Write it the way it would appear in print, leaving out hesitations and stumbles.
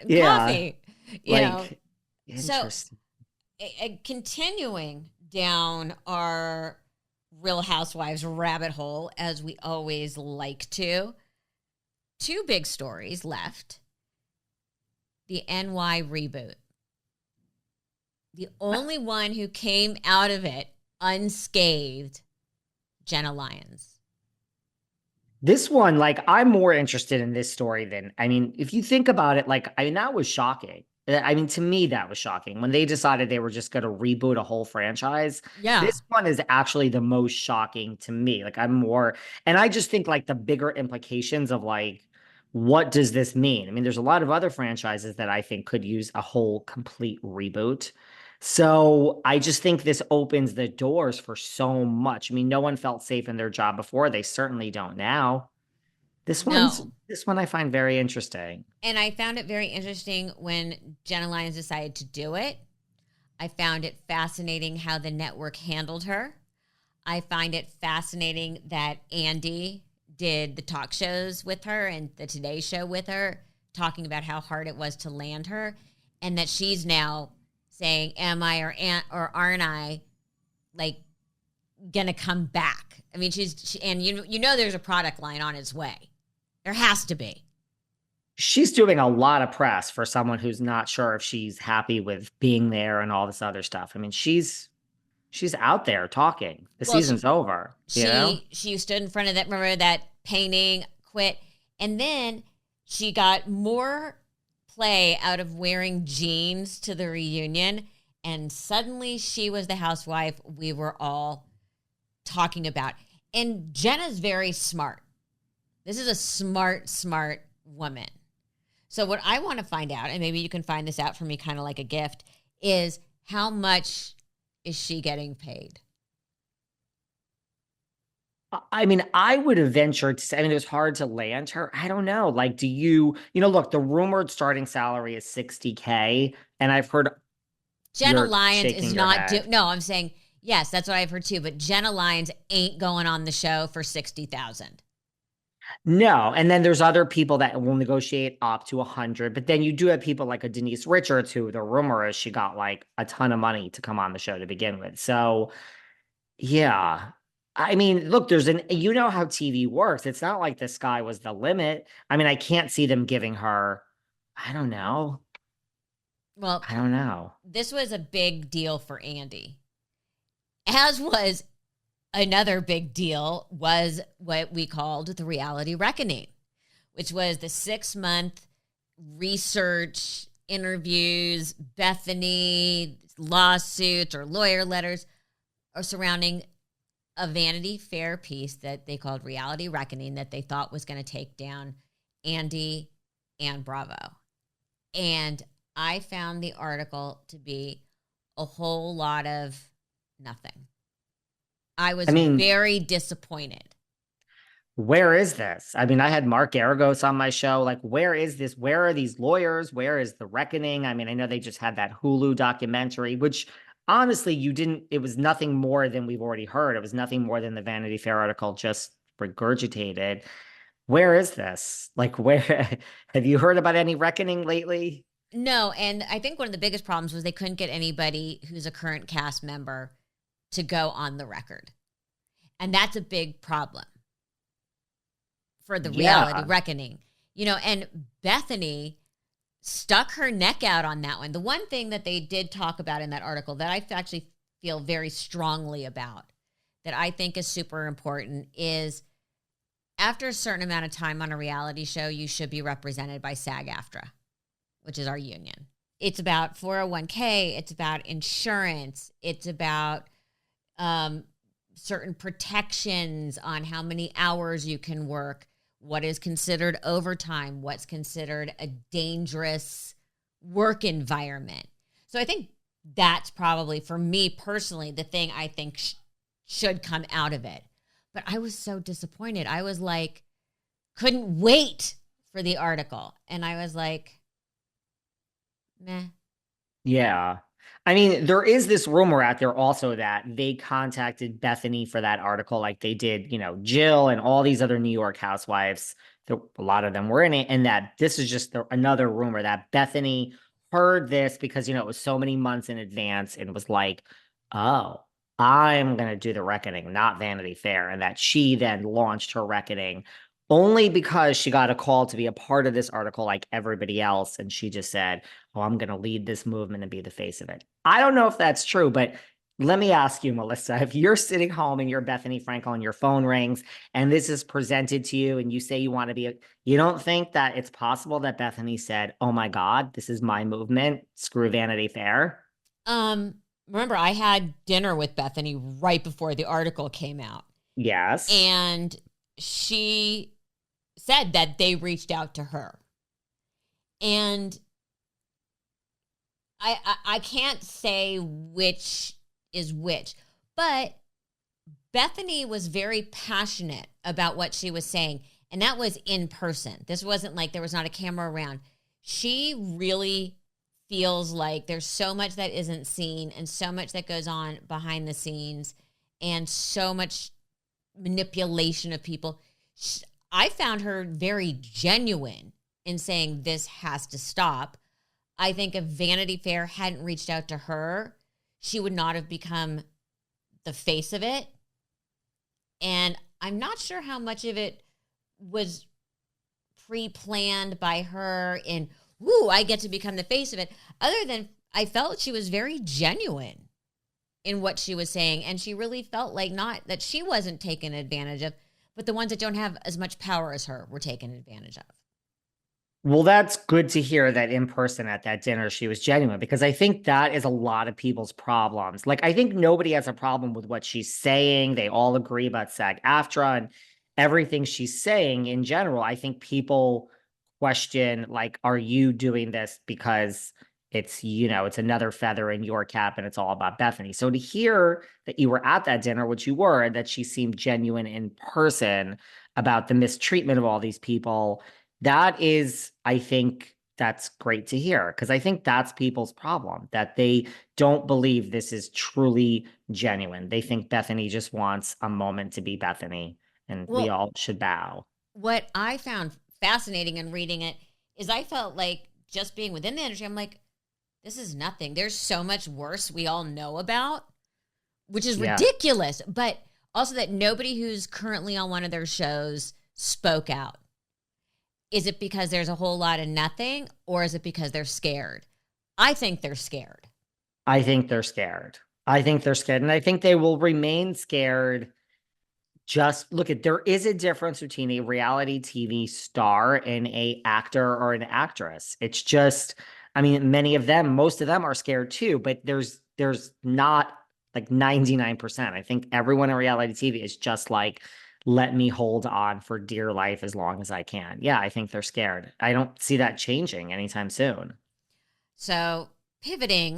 Yeah, coffee, you know. like So interesting. continuing down our Real Housewives rabbit hole, as we always like to, two big stories left. The NY reboot. The only one who came out of it unscathed, Jenna Lyons. This one, like, I'm more interested in this story than, I mean, if you think about it, like, I mean, that was shocking. I mean, to me, that was shocking when they decided they were just going to reboot a whole franchise. Yeah. This one is actually the most shocking to me. Like, I'm more, and I just think, like, the bigger implications of, like, what does this mean? I mean, there's a lot of other franchises that I think could use a whole complete reboot. So I just think this opens the doors for so much. I mean, no one felt safe in their job before. They certainly don't now. No. This one I find very interesting. And I found it very interesting when Jenna Lyons decided to do it. I found it fascinating how the network handled her. I find it fascinating that Andy did the talk shows with her and the Today Show with her, talking about how hard it was to land her, and that she's now saying, "Am I or aren't I like gonna come back?" I mean, and you know there's a product line on its way. There has to be. She's doing a lot of press for someone who's not sure if she's happy with being there and all this other stuff. I mean, she's out there talking. The Well, season's over, you know? she stood in front of that, remember that painting, quit, and then she got more play out of wearing jeans to the reunion, and suddenly she was the housewife we were all talking about. And Jenna's very smart. This is a smart woman. So what I want to find out, and maybe you can find this out for me kind of like a gift, is how much is she getting paid? I mean, I would have ventured to say, I mean, it was hard to land her. I don't know. Like, look, the rumored starting salary is 60K, and I've heard Jenna you're Lyons is shaking your not head. no, I'm saying yes, that's what I've heard too, but Jenna Lyons ain't going on the show for 60,000. No, and then there's other people that will negotiate up to 100, but then you do have people like a Denise Richards, who the rumor is she got like a ton of money to come on the show to begin with. So yeah. I mean, look, you know how TV works. It's not like the sky was the limit. I mean, I can't see them giving her, I don't know. Well, I don't know. this was a big deal for Andy. As was another big deal was what we called the reality reckoning, which was the 6-month research, interviews, Bethenny, lawsuits or lawyer letters or surrounding a Vanity Fair piece that they called Reality Reckoning that they thought was going to take down Andy and Bravo. And I found the article to be a whole lot of nothing. I I was mean, very disappointed. where is this? I mean, I had Mark Garagos on my show. Like, where is this? Where are these lawyers? Where is the reckoning? I mean, I know they just had that Hulu documentary, which honestly, it was nothing more than we've already heard. It was nothing more than the Vanity Fair article just regurgitated. Where is this? Like, where have you heard about any reckoning lately? No, and I think one of the biggest problems was they couldn't get anybody who's a current cast member to go on the record. And that's a big problem for the reality Yeah. reckoning. And Bethenny stuck her neck out on that one. The one thing that they did talk about in that article that I actually feel very strongly about, that I think is super important, is after a certain amount of time on a reality show, you should be represented by SAG-AFTRA, which is our union. It's about 401k. It's about insurance. It's about certain protections on how many hours you can work, what is considered overtime, what's considered a dangerous work environment. So I think that's probably, for me personally, the thing I think should come out of it. But I was so disappointed. I was like, couldn't wait for the article. And I was like, meh. Yeah. I mean, there is this rumor out there also that they contacted Bethenny for that article, like they did, Jill and all these other New York housewives a lot of them were in it, and that this is just another rumor that Bethenny heard this because, it was so many months in advance and was like, oh, I'm going to do the reckoning, not Vanity Fair. And that she then launched her reckoning only because she got a call to be a part of this article like everybody else. And she just said, oh, I'm going to lead this movement and be the face of it. I don't know if that's true, but let me ask you, Melissa, if you're sitting home and you're Bethenny Frankel and your phone rings and this is presented to you and you say you want to be, you don't think that it's possible that Bethenny said, oh my God, this is my movement, screw Vanity Fair? Remember, I had dinner with Bethenny right before the article came out. Yes. And she said that they reached out to her. And I can't say which is which, but Bethenny was very passionate about what she was saying, and that was in person. This wasn't like there was not a camera around. She really feels like there's so much that isn't seen and so much that goes on behind the scenes and so much manipulation of people. I found her very genuine in saying this has to stop. I think if Vanity Fair hadn't reached out to her, she would not have become the face of it. And I'm not sure how much of it was pre-planned by her in, woo, I get to become the face of it. Other than I felt she was very genuine in what she was saying. And she really felt like not that she wasn't taken advantage of, but the ones that don't have as much power as her were taken advantage of. Well, that's good to hear that in person at that dinner she was genuine, because I think that is a lot of people's problems. Like, I think nobody has a problem with what she's saying. They all agree about SAG-AFTRA and everything she's saying in general. I think people question, like, are you doing this because it's another feather in your cap and it's all about Bethenny? So to hear that you were at that dinner, which you were, and that she seemed genuine in person about the mistreatment of all these people, that is, I think that's great to hear, because I think that's people's problem, that they don't believe this is truly genuine. They think Bethenny just wants a moment to be Bethenny, and we Well, all should bow. what I found fascinating in reading it is I felt like just being within the industry, I'm like, this is nothing. There's so much worse we all know about, which is Yeah. ridiculous. But also that nobody who's currently on one of their shows spoke out. Is it because there's a whole lot of nothing, or is it because they're scared? I think they're scared. I think they're scared. I think they're scared. And I think they will remain scared. Just look at, there is a difference between a reality TV star and a actor or an actress. It's just, I mean, most of them are scared too, but there's not like 99%. I think everyone in reality TV is just like, let me hold on for dear life as long as I can. Yeah, I think they're scared. I don't see that changing anytime soon. So pivoting